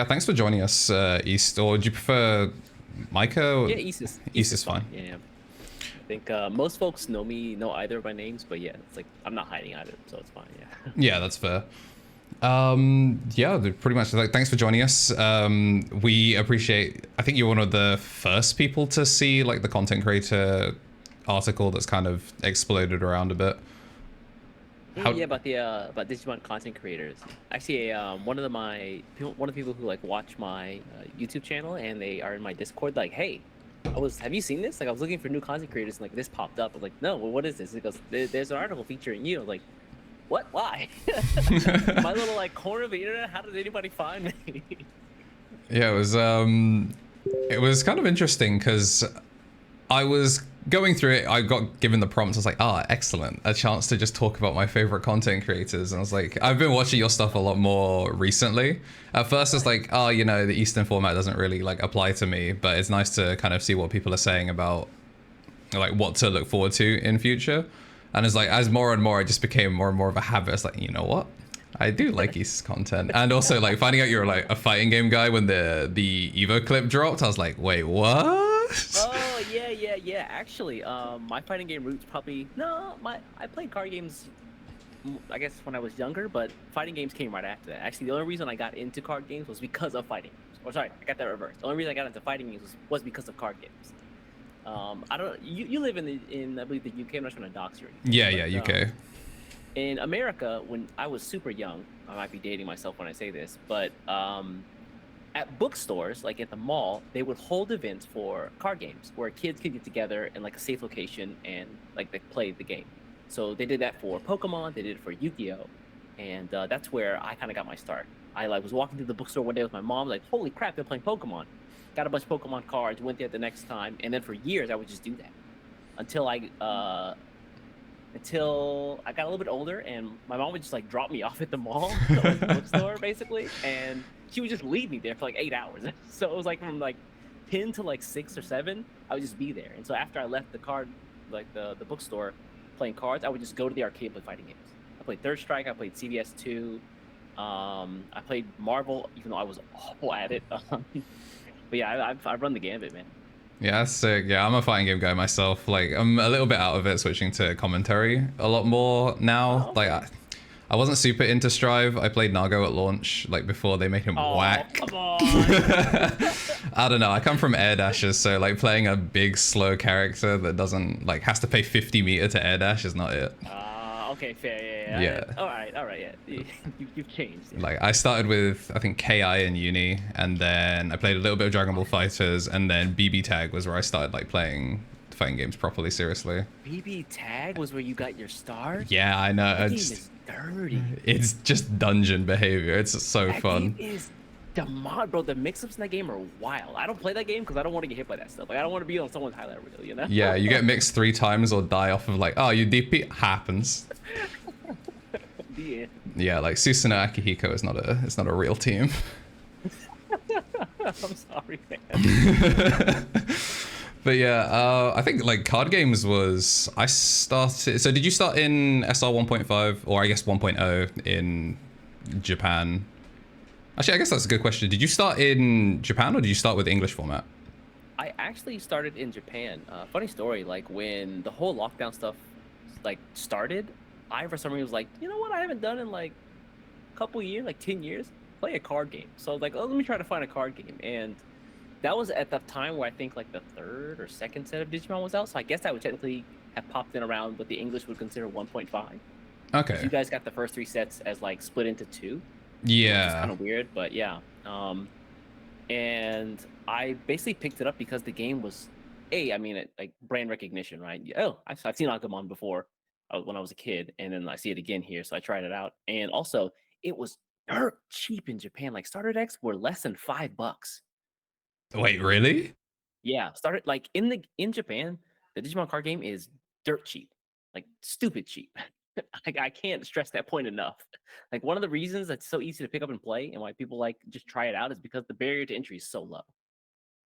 Yeah, thanks for joining us, East. Or do you prefer Micah? Yeah, East is East is fine. Yeah, I think most folks know either of my names, but yeah, it's like I'm not hiding either, so it's fine. Yeah. Yeah, that's fair. Yeah, pretty much. Like, thanks for joining us. We appreciate. I think you're one of the first people to see like the content creator article that's kind of exploded around a bit. Yeah, about Digimon content creators. Actually, one of the people who like watch my YouTube channel and they are in my Discord. Like, hey, have you seen this? Like, I was looking for new content creators and like this popped up. I was like, no, well, what is this? It goes, there's an article featuring you. I was like, what? Why? My little like corner of the internet. How did anybody find me? Yeah, it was kind of interesting because I was going through it. I got given the prompts. I was like, ah, excellent. A chance to just talk about my favorite content creators. And I was like, I've been watching your stuff a lot more recently. At first, it's like, oh, you know, the Eastern format doesn't really like apply to me, but it's nice to kind of see what people are saying about like what to look forward to in future. And it's like, as more and more, it just became more and more of a habit. It's like, you know what? I do like East's content. And also like finding out you're like a fighting game guy when the Evo clip dropped, I was like, wait, what? Oh yeah. Actually, my fighting game roots probably I played card games. I guess when I was younger, but fighting games came right after that. Actually, the only reason I got into card games was because of fighting games. Or sorry, I got that reversed. The only reason I got into fighting games was because of card games. I don't. You live in I believe the UK. I'm not trying to dox you. Yeah, UK. In America, when I was super young, I might be dating myself when I say this, but at bookstores, like at the mall, they would hold events for card games where kids could get together in like a safe location and like they play the game. So they did that for Pokemon, they did it for Yu-Gi-Oh, and that's where I kind of got my start. I like was walking through the bookstore one day with my mom, like, holy crap, they're playing Pokemon. Got a bunch of Pokemon cards, went there the next time, and then for years I would just do that until I got a little bit older, and my mom would just like drop me off at the mall, like the bookstore, basically, and she would just leave me there for like 8 hours. So it was like from like 10 to like 6 or 7, I would just be there. And so after I left the bookstore playing cards, I would just go to the arcade and play fighting games. I played Third Strike, I played CVS 2, I played Marvel, even though I was awful at it. But yeah, I've run the gambit, man. Yeah, that's sick. Yeah, I'm a fighting game guy myself. Like, I'm a little bit out of it, switching to commentary a lot more now. Oh, Like, I wasn't super into Strive. I played Nago at launch, like before they made him whack. Come on. I don't know. I come from air dashes, so like playing a big slow character that doesn't like has to pay 50 meter to air dash is not it. Okay, fair. Yeah. All right. Yeah. You've changed. Yeah. Like I started with I think KI in uni, and then I played a little bit of Dragon Ball Fighters, and then BB Tag was where I started like playing fighting games properly, seriously. BB Tag was where you got your start? Yeah, I know. That game is dirty. It's just dungeon behavior. It's so That fun. game is demon, bro. The mix-ups in that game are wild. I don't play that game because I don't want to get hit by that stuff. Like I don't want to be on someone's highlight reel, you know? Yeah, you get mixed 3 times or die off of like, oh, you DP happens. Yeah. Yeah, like Susanoo Akihiko is not a real team. I'm sorry, man. But yeah, I think like card games was I started. So did you start in SR 1.5 or I guess 1.0 in Japan? Actually, I guess that's a good question. Did you start in Japan or did you start with English format? I actually started in Japan. Funny story, like when the whole lockdown stuff like started, I for some reason was like, you know what, I haven't done in like a couple years, like 10 years, play a card game. So I was like, oh, let me try to find a card game. And that was at the time where I think like the 3rd or 2nd set of Digimon was out. So I guess I would technically have popped in around what the English would consider 1.5. Okay. You guys got the first 3 sets as like split into 2. Yeah. Which is kind of weird, but yeah. And I basically picked it up because the game was, like brand recognition, right? Oh, I've seen Agumon before when I was a kid, and then I see it again here, so I tried it out. And also, it was dirt cheap in Japan. Like starter decks were less than $5. Wait, really? Yeah, started like in Japan, the Digimon card game is dirt cheap, like stupid cheap. Like I can't stress that point enough. Like one of the reasons that's so easy to pick up and play, and why people like just try it out, is because the barrier to entry is so low.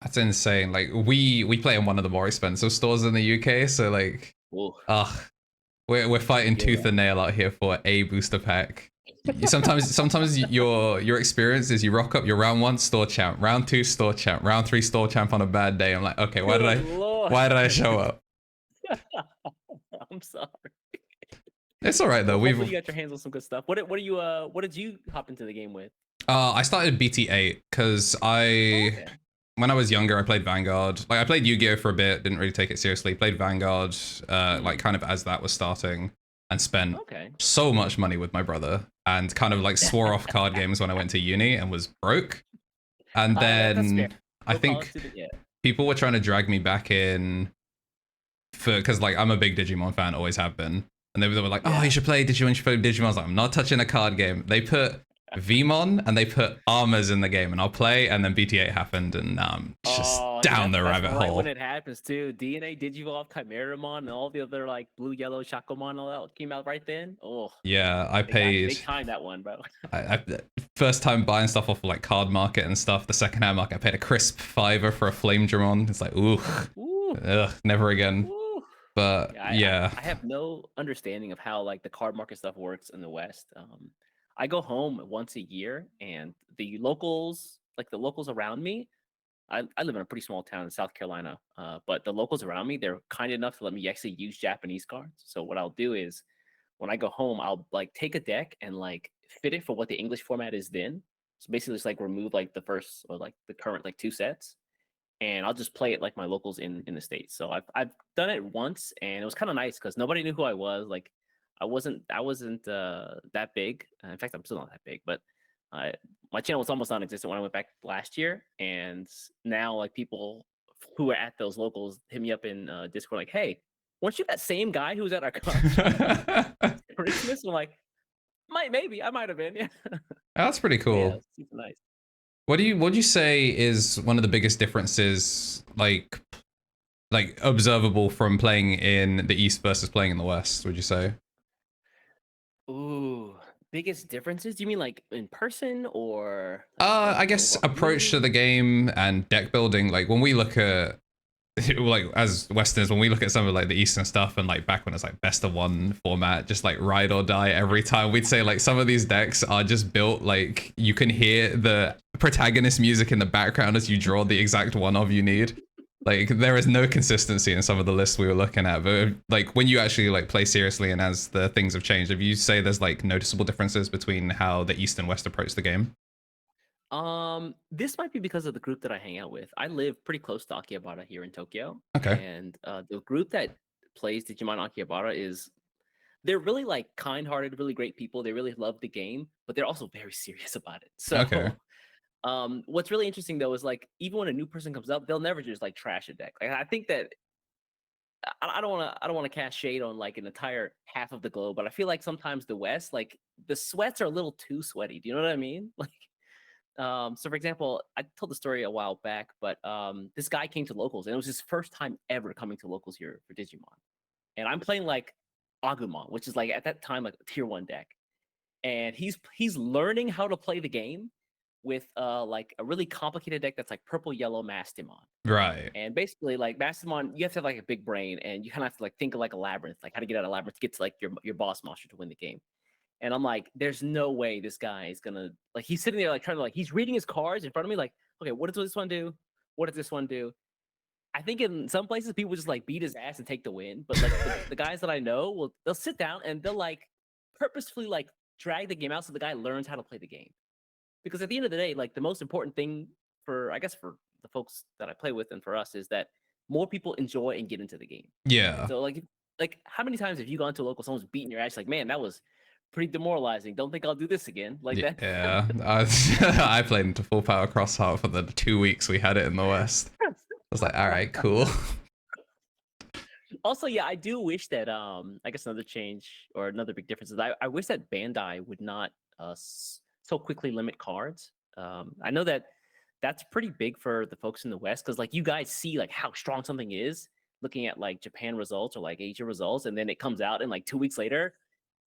That's insane. Like we play in one of the more expensive stores in the UK, so like, Whoa. ugh, we're fighting Yeah. tooth and nail out here for a booster pack. Sometimes your experience is you rock up, you're round one store champ, round two store champ, round three store champ on a bad day. I'm like, okay, Good lord. why did I show up? I'm sorry. It's all right though. Well, We've hopefully you got your hands on some good stuff. What did you hop into the game with? I started BT8 because Oh, I okay. when I was younger I played Vanguard. Like I played Yu-Gi-Oh for a bit, didn't really take it seriously. Played Vanguard like Hmm. kind of as that was starting, and spent Okay. so much money with my brother, and kind of like swore off card games when I went to uni and was broke. And That's fair. then I No college think student yet. people were trying to drag me back in for because like I'm a big Digimon fan, always have been, and they were like, "Oh, you Yeah. should play Digimon. You should play Digimon." I was like, "I'm not touching a card game." They put Vmon and they put Armors in the game, and I'll play. And then BT8 happened, and now I'm just Oh, dude, down the that's rabbit right when hole. it happens too. DNA, Digivolve, Chimeramon, and all the other like blue, yellow, Shakomon, all that came out right then. Oh, Yeah, I they got you. paid. They timed that one, bro. I first time buying stuff off of like Card Market and stuff. The second hand market, I paid a crisp fiver for a Flame Dramon. It's like, ooh, Ooh, ugh, never again. ooh. But Yeah, yeah, I have no understanding of how like the card market stuff works in the West. I go home once a year, and the locals, like the locals around me, I live in a pretty small town in South Carolina, but the locals around me, they're kind enough to let me actually use Japanese cards. So what I'll do is when I go home, I'll like take a deck and like fit it for what the English format is then. So basically, just like remove like the first or like the current like two sets, and I'll just play it like my locals in the states. So I've done it once, and it was kind of nice because nobody knew who I was. Like I wasn't that big. In fact, I'm still not that big, but uh, my channel was almost non-existent when I went back last year, and now like people who are at those locals hit me up in Discord like, "Hey, weren't you that same guy who was at our card show last Christmas?" I'm like, maybe I might have been, yeah. that's pretty But yeah, cool. it's super nice. What do you say is one of the biggest differences, like observable from playing in the East versus playing in the West? Would you say? Ooh, biggest differences? Do you mean like in person or like I the guess overall approach to community? the game and deck building. Like when we look at like as Westerners, when we look at some of like the Eastern stuff and like back when it's like best of one format, just like ride or die every time, we'd say like some of these decks are just built like you can hear the protagonist music in the background as you draw the exact one of you need. Like there is no consistency in some of the lists we were looking at, but like when you actually like play seriously and as the things have changed, if you say there's like noticeable differences between how the East and West approach the game. This might be because of the group that I hang out with. I live pretty close to Akihabara here in Tokyo, Okay. and the group that plays Digimon Akihabara is they're really like kind-hearted, really great people. They really love the game, but they're also very serious about it. Okay. So, what's really interesting though is like even when a new person comes up, they'll never just like trash a deck. Like I think that I don't want to cast shade on like an entire half of the globe, but I feel like sometimes the West, like the sweats are a little too sweaty. Do you know what I mean? Like, so for example, I told the story a while back, but this guy came to locals, and it was his first time ever coming to locals here for Digimon, and I'm playing like Agumon, which is like at that time like a tier one deck, and he's learning how to play the game with like a really complicated deck that's like purple yellow Mastimon. Right. And basically, like Mastimon, you have to have like a big brain, and you kind of have to like think of like a labyrinth, like how to get out of labyrinth to get to like your boss monster to win the game. And I'm like, there's no way this guy is gonna like. He's sitting there like trying to like he's reading his cards in front of me, like, okay, what does this one do? What does this one do? I think in some places people just like beat his ass and take the win, but like the guys that I know will they'll sit down and they'll like purposefully like drag the game out so the guy learns how to play the game. Because at the end of the day, like the most important thing for I guess for the folks that I play with and for us is that more people enjoy and get into the game. And Yeah. so like how many times have you gone to a local, someone's beating your ass, like, man, that was pretty demoralizing. Don't think I'll do this again. Like that. Yeah, I played into full power crossheart for the 2 weeks we had it in the West. I was like, all right, cool. Also, yeah, I do wish that I guess another change or another big difference is I wish that Bandai would not so quickly limit cards. I know that that's pretty big for the folks in the West because like you guys see like how strong something is looking at like Japan results or like Asia results, and then it comes out and like 2 weeks later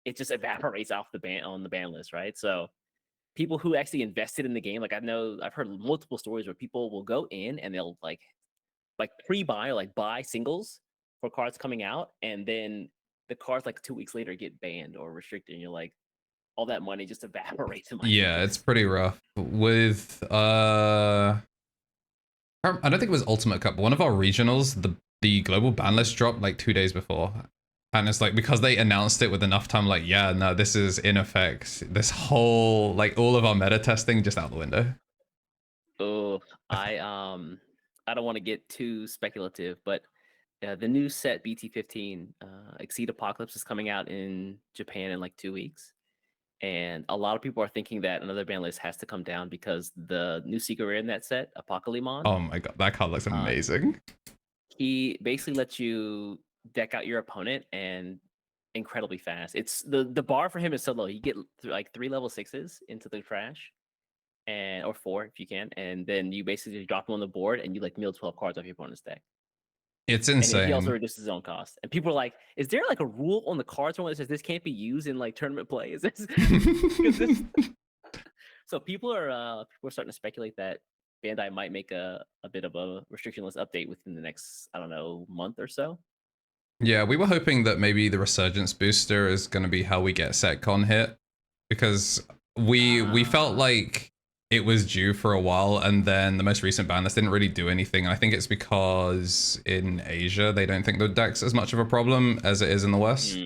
it just evaporates off the ban on the ban list, right? So people who actually invested in the game, like I know I've heard multiple stories where people will go in and they'll like pre-buy or like buy singles for cards coming out, and then the cards like 2 weeks later get banned or restricted, and you're like, all that money just evaporates in my Yeah, it's fingers. pretty rough. With I don't think it was Ultimate Cup, but one of our regionals, the global ban list dropped like 2 days before. And it's like because they announced it with enough time, like, yeah, no, this is in effect. This whole like all of our meta testing just out the window. Oh, I don't want to get too speculative, but the new set BT15 Exceed Apocalypse is coming out in Japan in like 2 weeks. And a lot of people are thinking that another ban list has to come down because the new secret rare in that set, Apocalypse, Oh my god, that card looks amazing. he basically lets you deck out your opponent and incredibly fast. It's the bar for him is so low. You get like 3 level 6s into the trash, and or 4 if you can, and then you basically just drop him on the board and you like mill 12 cards off your opponent's deck. It's And he also insane. reduces his own cost. And people are like, "Is there like a rule on the cards that says this can't be used in like tournament play? Is this?" this... So people are starting to speculate that Bandai might make a bit of a restrictionless update within the next, I don't know, month or so. Yeah, we were hoping that maybe the Resurgence booster is going to be how we get SetCon hit, because we felt like it was due for a while, and then the most recent ban list didn't really do anything. And I think it's because in Asia they don't think the deck's as much of a problem as it is in the West.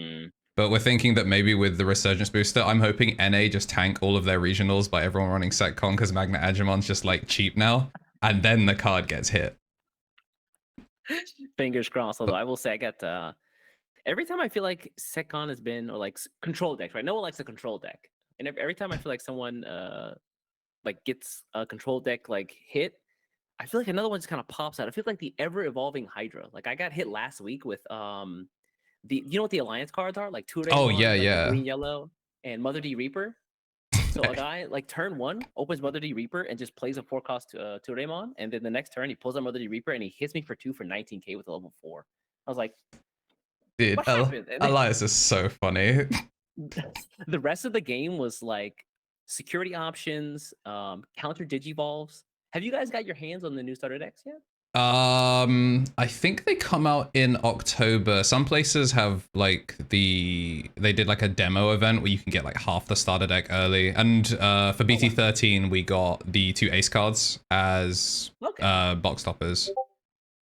But we're thinking that maybe with the Resurgence booster, I'm hoping NA just tank all of their regionals by everyone running SetCon because Magna Agimon's just like cheap now, and then the card gets hit. Fingers crossed. Although I will say, I got every time I feel like SetCon has been, or like control decks, right? No one likes a control deck, and every time I feel like someone like gets a control deck like hit, I feel like another one just kind of pops out. I feel like the ever evolving Hydra. Like I got hit last week with you know what the alliance cards are, like Oh Turamon, yeah, like the yeah. green yellow, and Mother D Reaper. So a guy like turn 1 opens Mother D Reaper and just plays a 4-cost Turamon, and then the next turn he pulls out Mother D Reaper and he hits me for 2 for 19k with a level 4. I was like, Dude, what happened? And Elias is so funny. the rest of the game was like security options, counter digivolves. Have you guys got your hands on the new starter decks yet? I think they come out in October. Some places have like they did like a demo event where you can get like half the starter deck early. And for BT13 we got the 2 ace cards as box toppers.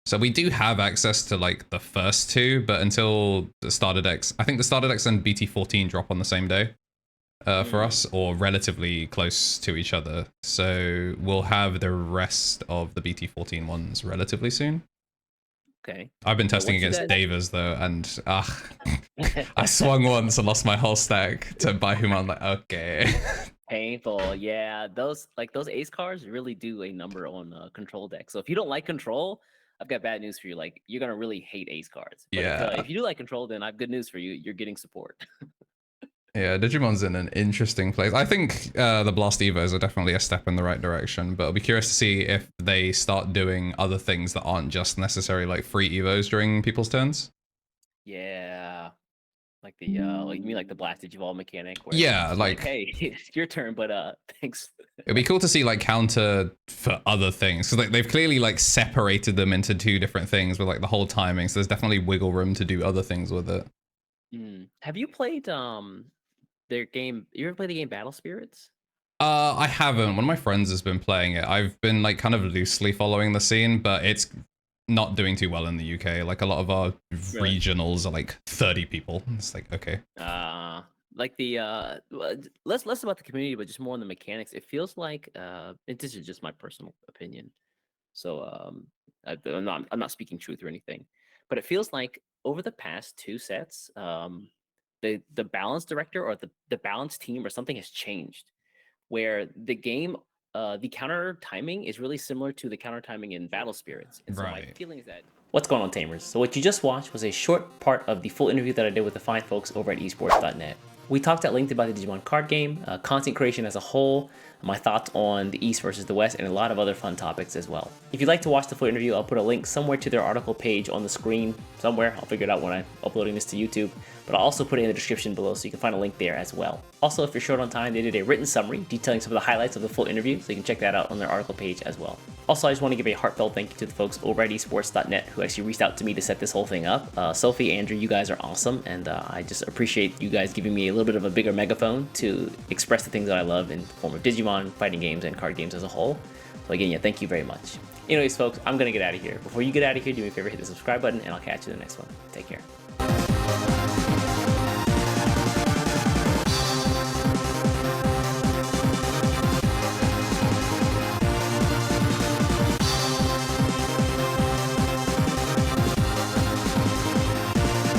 So we do have access to like the first 2, but until the starter decks, I think the starter decks and BT14 drop on the same day. For us, or relatively close to each other. So we'll have the rest of the BT14 ones relatively soon. Okay. I've been testing against Davers though, and I swung once and lost my whole stack to buy whom I'm like, okay. Painful, yeah. Those ace cards really do a number on control deck. So if you don't like control, I've got bad news for you. Like you're gonna really hate ace cards. But if you do like control, then I've good news for you. You're getting support. Yeah, Digimon's in an interesting place. I think the Blast Evos are definitely a step in the right direction, but I'll be curious to see if they start doing other things that aren't just necessarily like free Evos during people's turns. Yeah. Like the like you mean like the Blast Digivolve mechanic where yeah, like hey, it's your turn, but thanks. It'd be cool to see like counter for other things, because like they've clearly like separated them into 2 different things with like the whole timing, so there's definitely wiggle room to do other things with it. Have you played their game? You ever play the game Battle Spirits? I haven't. One of my friends has been playing it. I've been like kind of loosely following the scene, but it's not doing too well in the UK. Like a lot of our regionals are like 30 people. It's like, okay. Like the less about the community, but just more on the mechanics. It feels like this is just my personal opinion. So I'm not speaking truth or anything, but it feels like over the past 2 sets, the balance director or the balance team or something has changed, where the game the counter timing is really similar to the counter timing in Battle Spirits. And so my feeling is that what's going on, Tamers? So what you just watched was a short part of the full interview that I did with the fine folks over at esports.net. We talked at length about the Digimon card game, content creation as a whole, my thoughts on the East versus the West, and a lot of other fun topics as well. If you'd like to watch the full interview, I'll put a link somewhere to their article page on the screen somewhere. I'll figure it out when I'm uploading this to YouTube, but I'll also put it in the description below so you can find a link there as well. Also, if you're short on time, they did a written summary detailing some of the highlights of the full interview, so you can check that out on their article page as well. Also, I just want to give a heartfelt thank you to the folks over at esports.net who actually reached out to me to set this whole thing up. Sophie, Andrew, you guys are awesome, and I just appreciate you guys giving me a little bit of a bigger megaphone to express the things that I love in the form of Digimon, fighting games, and card games as a whole. So again, yeah, thank you very much. Anyways, folks, I'm going to get out of here. Before you get out of here, do me a favor, hit the subscribe button, and I'll catch you in the next one. Take care.